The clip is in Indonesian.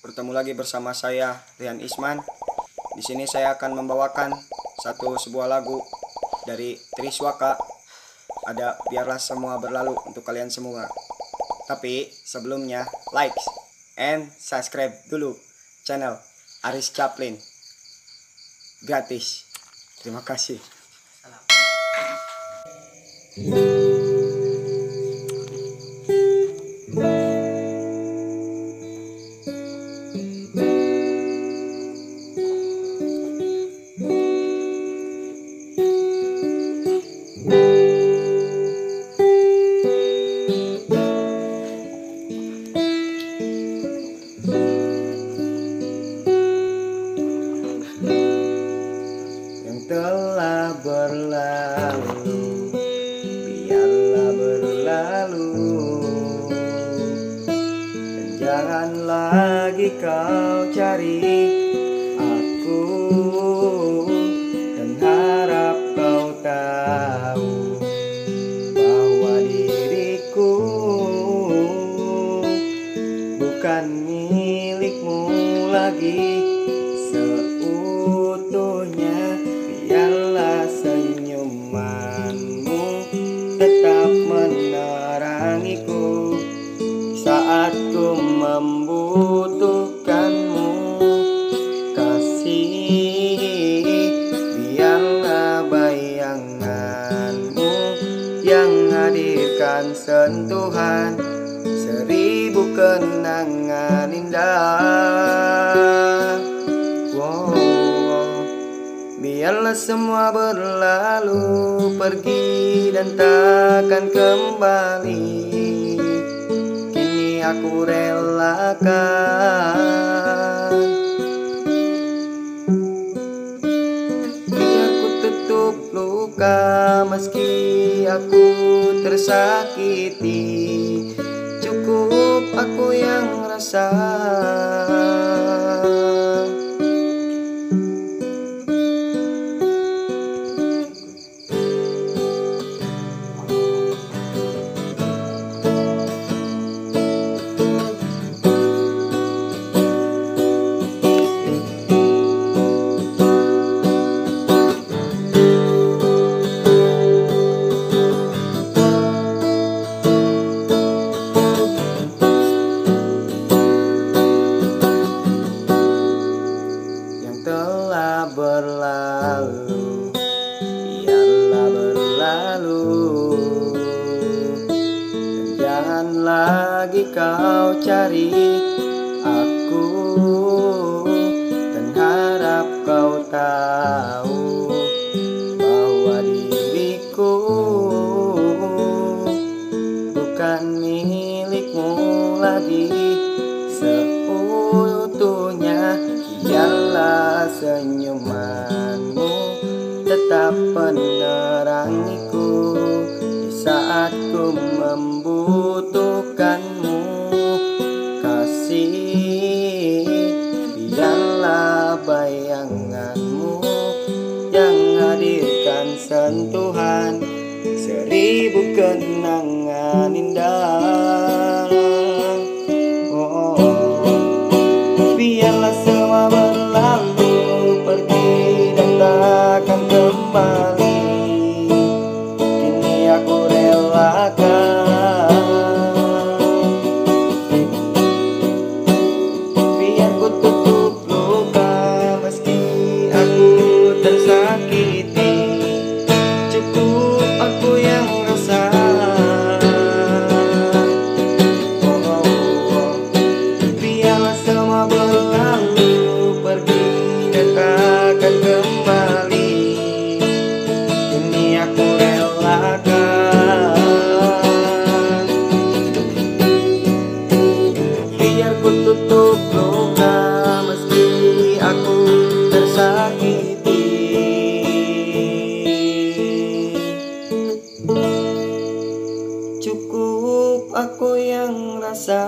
Bertemu lagi bersama saya Rian Isman. Di sini saya akan membawakan sebuah lagu dari Triswaka. Ada Biarlah Semua Berlalu untuk kalian semua. Tapi sebelumnya like and subscribe dulu channel Aris Chaplin. Gratis. Terima kasih. Yang telah berlalu, biarlah berlalu, dan jangan lagi kau cari aku, dan harap kau tahu bahwa diriku bukan milikmu lagi seutuhnya. Biarlah senyumanmu tetap menerangiku saat ku membutuhkanmu, kasih. Biarlah bayanganmu yang hadirkan sentuhan seribu kenangan indah. Biarlah semua berlalu, pergi dan takkan kembali. Kini aku relakan. Biar ku tutup luka meski aku tersakiti. Cukup aku yang rasa. Berlalu, biarlah berlalu, dan jangan lagi kau cari aku, dan harap kau tahu bahwa diriku bukan milikmu lagi seutuhnya. Biarlah senyumanmu tetap menerangiku di saat ku membutuhkanmu, kasih. Biarlah bayanganmu yang hadirkan sentuhan seribu kenangan indah. Biarlah semua berlalu, pergi dan takkan kembali. Kini aku relakan. Biar ku tutup luka meski aku tersakiti. Cukup aku yang rasa. Biarlah semua berlalu, pergi dan takkan kembali. Kini aku relakan. Biar ku tutup luka meski aku tersakiti. Cukup aku yang rasa.